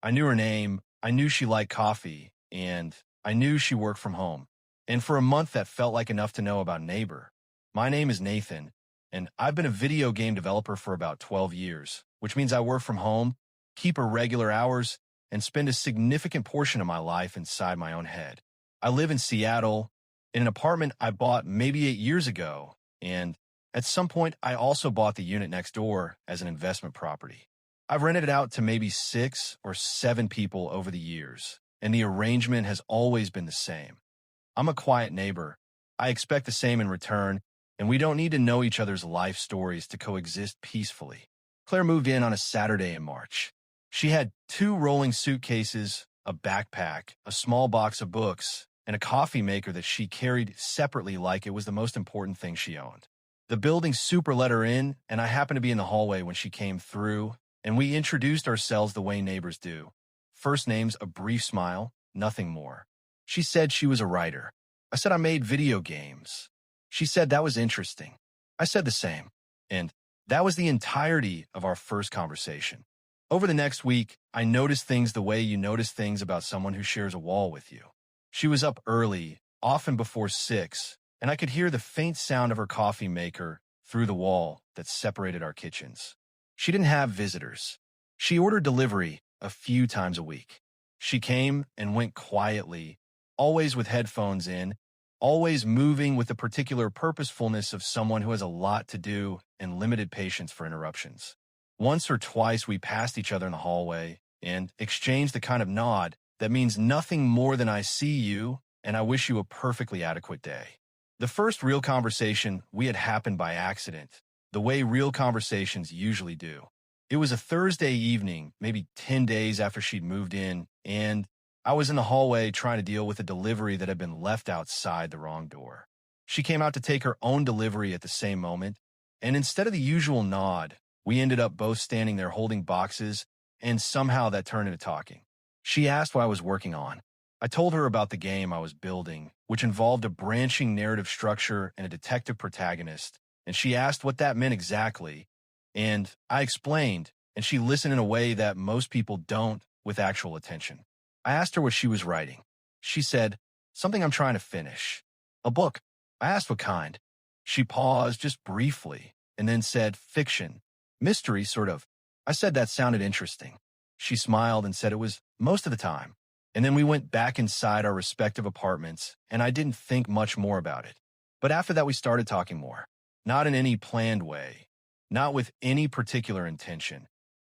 I knew her name, I knew she liked coffee, and I knew she worked from home. And for a month, that felt like enough to know about Neighbor. My name is Nathan, and I've been a video game developer for about 12 years, which means I work from home, keep irregular hours, and spend a significant portion of my life inside my own head. I live in Seattle, in an apartment I bought maybe 8 years ago, and at some point, I also bought the unit next door as an investment property. I've rented it out to maybe 6 or 7 people over the years, and the arrangement has always been the same. I'm a quiet neighbor. I expect the same in return, and we don't need to know each other's life stories to coexist peacefully. Claire moved in on a Saturday in March. She had 2 rolling suitcases, a backpack, a small box of books, and a coffee maker that she carried separately like it was the most important thing she owned. The building super let her in, and I happened to be in the hallway when she came through, and we introduced ourselves the way neighbors do. First names, a brief smile, nothing more. She said she was a writer. I said I made video games. She said that was interesting. I said the same. And that was the entirety of our first conversation. Over the next week, I noticed things the way you notice things about someone who shares a wall with you. She was up early, often before 6, and I could hear the faint sound of her coffee maker through the wall that separated our kitchens. She didn't have visitors. She ordered delivery a few times a week. She came and went quietly, always with headphones in, always moving with the particular purposefulness of someone who has a lot to do and limited patience for interruptions. Once or twice we passed each other in the hallway and exchanged the kind of nod that means nothing more than I see you and I wish you a perfectly adequate day. The first real conversation we had happened by accident, the way real conversations usually do. It was a Thursday evening, maybe 10 days after she'd moved in, and I was in the hallway trying to deal with a delivery that had been left outside the wrong door. She came out to take her own delivery at the same moment, and instead of the usual nod, we ended up both standing there holding boxes, and somehow that turned into talking. She asked what I was working on. I told her about the game I was building, which involved a branching narrative structure and a detective protagonist, and she asked what that meant exactly, and I explained, and she listened in a way that most people don't with actual attention. I asked her what she was writing. She said, "Something I'm trying to finish. A book." I asked what kind. She paused just briefly and then said, "Fiction. Mystery, sort of." I said that sounded interesting. She smiled and said it was most of the time. And then we went back inside our respective apartments, and I didn't think much more about it. But after that, we started talking more. Not in any planned way. Not with any particular intention.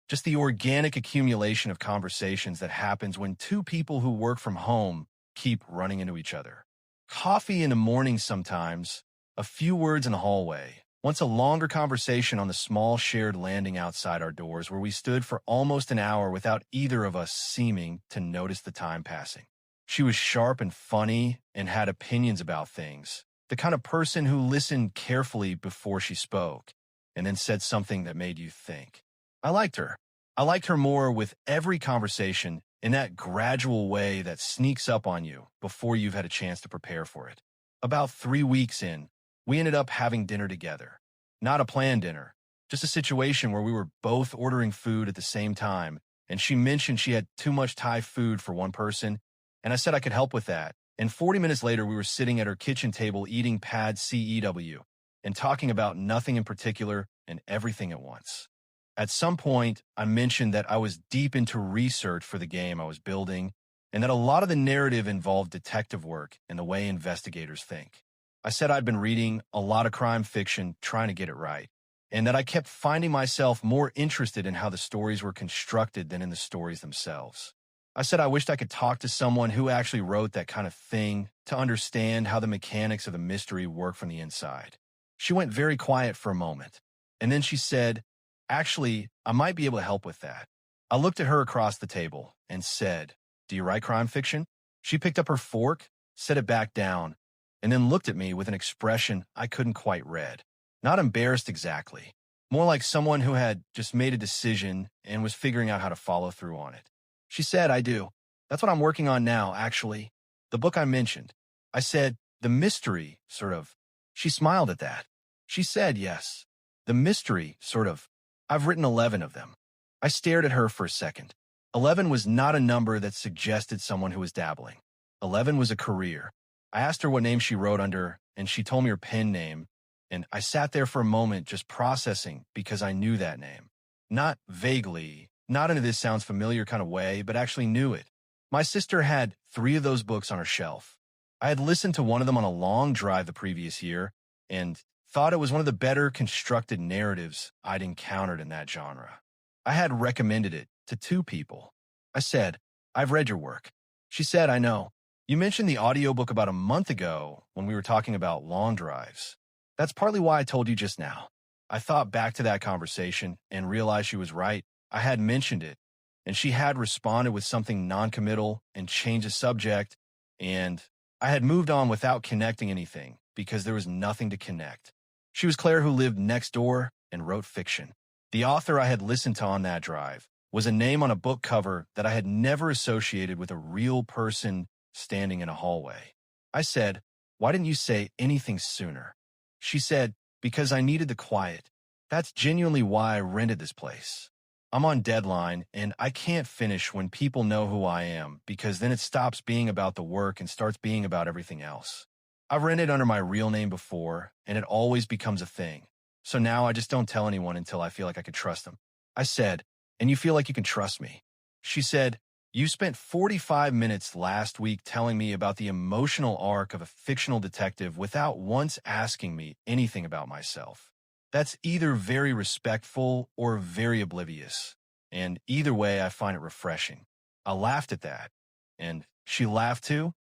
Just the organic accumulation of conversations that happens when two people who work from home keep running into each other. Coffee in the morning sometimes, a few words in the hallway, once a longer conversation on the small shared landing outside our doors where we stood for almost an hour without either of us seeming to notice the time passing. She was sharp and funny and had opinions about things, the kind of person who listened carefully before she spoke and then said something that made you think. I liked her. I liked her more with every conversation in that gradual way that sneaks up on you before you've had a chance to prepare for it. About 3 weeks in, we ended up having dinner together. Not a planned dinner, just a situation where we were both ordering food at the same time, and she mentioned she had too much Thai food for one person, and I said I could help with that. And 40 minutes later, we were sitting at her kitchen table eating pad CEW and talking about nothing in particular and everything at once. At some point, I mentioned that I was deep into research for the game I was building and that a lot of the narrative involved detective work and the way investigators think. I said I'd been reading a lot of crime fiction trying to get it right, and that I kept finding myself more interested in how the stories were constructed than in the stories themselves. I said I wished I could talk to someone who actually wrote that kind of thing to understand how the mechanics of the mystery work from the inside. She went very quiet for a moment, and then she said, "Actually, I might be able to help with that." I looked at her across the table and said, "Do you write crime fiction?" She picked up her fork, set it back down, and then looked at me with an expression I couldn't quite read. Not embarrassed exactly, more like someone who had just made a decision and was figuring out how to follow through on it. She said, "I do. That's what I'm working on now, actually. The book I mentioned." I said, "The mystery, sort of." She smiled at that. She said, "Yes. The mystery, sort of. I've written 11 of them." I stared at her for a second. 11 was not a number that suggested someone who was dabbling. 11 was a career. I asked her what name she wrote under, and she told me her pen name, and I sat there for a moment just processing because I knew that name. Not vaguely, not in a this sounds familiar kind of way, but actually knew it. My sister had 3 of those books on her shelf. I had listened to one of them on a long drive the previous year and thought it was one of the better constructed narratives I'd encountered in that genre. I had recommended it to 2 people. I said, "I've read your work." She said, "I know. You mentioned the audiobook about a month ago when we were talking about long drives. That's partly why I told you just now." I thought back to that conversation and realized she was right. I had mentioned it, and she had responded with something noncommittal and changed the subject, and I had moved on without connecting anything because there was nothing to connect. She was Claire, who lived next door and wrote fiction. The author I had listened to on that drive was a name on a book cover that I had never associated with a real person standing in a hallway. I said, "Why didn't you say anything sooner?" She said, "Because I needed the quiet. That's genuinely why I rented this place. I'm on deadline, and I can't finish when people know who I am, because then it stops being about the work and starts being about everything else. I've rented under my real name before, and it always becomes a thing. So now I just don't tell anyone until I feel like I can trust them." I said, "And you feel like you can trust me?" She said, "You spent 45 minutes last week telling me about the emotional arc of a fictional detective without once asking me anything about myself. That's either very respectful or very oblivious, and either way I find it refreshing." I laughed at that, and she laughed too,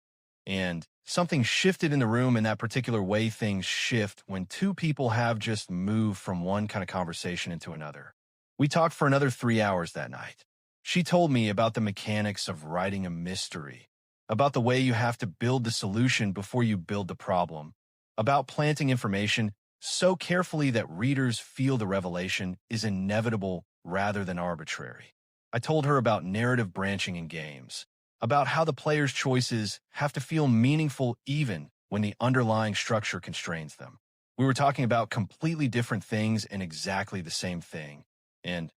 and something shifted in the room in that particular way things shift when 2 people have just moved from one kind of conversation into another. We talked for another 3 hours that night. She told me about the mechanics of writing a mystery, about the way you have to build the solution before you build the problem, about planting information so carefully that readers feel the revelation is inevitable rather than arbitrary. I told her about narrative branching in games, about how the player's choices have to feel meaningful even when the underlying structure constrains them. We were talking about completely different things and exactly the same thing. And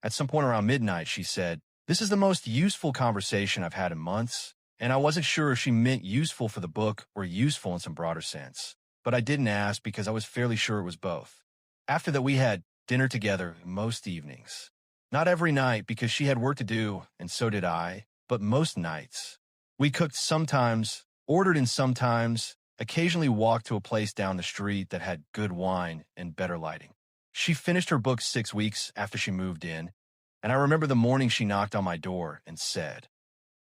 at some point around midnight, she said, "This is the most useful conversation I've had in months," and I wasn't sure if she meant useful for the book or useful in some broader sense. But I didn't ask because I was fairly sure it was both. After that, we had dinner together most evenings. Not every night because she had work to do, and so did I, but most nights. We cooked sometimes, ordered in sometimes, occasionally walked to a place down the street that had good wine and better lighting. She finished her book 6 weeks after she moved in, and I remember the morning she knocked on my door and said,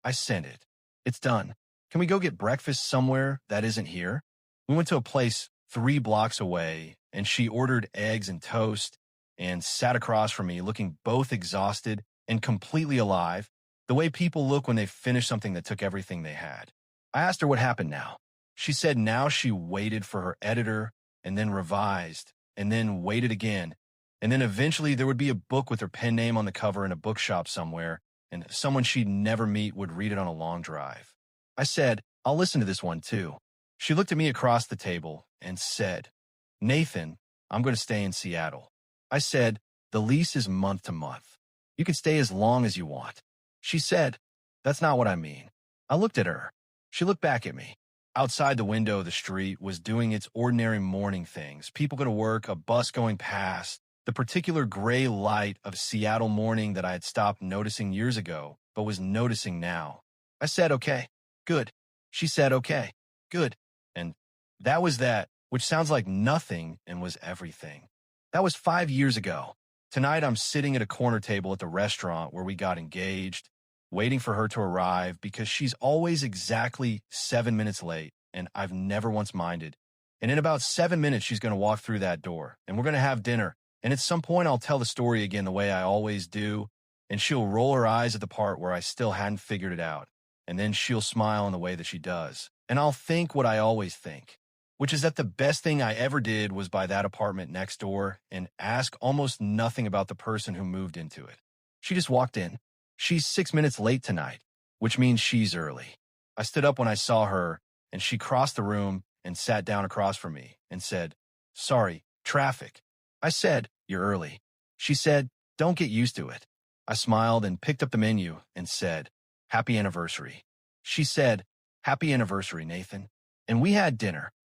"I sent it. It's done. Can we go get breakfast somewhere that isn't here?" We went to a place 3 blocks away, and she ordered eggs and toast and sat across from me looking both exhausted and completely alive, the way people look when they finish something that took everything they had. I asked her what happened now. She said now she waited for her editor and then revised and then waited again, and then eventually there would be a book with her pen name on the cover in a bookshop somewhere, and someone she'd never meet would read it on a long drive. I said, "I'll listen to this one too." She looked at me across the table and said, "Nathan, I'm going to stay in Seattle." I said, "The lease is month to month. You can stay as long as you want." She said, "That's not what I mean." I looked at her. She looked back at me. Outside the window, the street was doing its ordinary morning things. People going to work, a bus going past, the particular gray light of Seattle morning that I had stopped noticing years ago, but was noticing now. I said, "Okay, good." She said, "Okay, good." And that was that, which sounds like nothing and was everything. That was 5 years ago. Tonight I'm sitting at a corner table at the restaurant where we got engaged, waiting for her to arrive because she's always exactly 7 minutes late, and I've never once minded. And in about 7 minutes, she's going to walk through that door, and we're going to have dinner. And at some point, I'll tell the story again the way I always do, and she'll roll her eyes at the part where I still hadn't figured it out. And then she'll smile in the way that she does. And I'll think what I always think, which is that the best thing I ever did was buy that apartment next door and ask almost nothing about the person who moved into it. She just walked in. She's 6 minutes late tonight, which means she's early. I stood up when I saw her, and she crossed the room and sat down across from me and said, "Sorry, traffic." I said, "You're early." She said, "Don't get used to it." I smiled and picked up the menu and said, "Happy anniversary." She said, "Happy anniversary, Nathan." And we had dinner.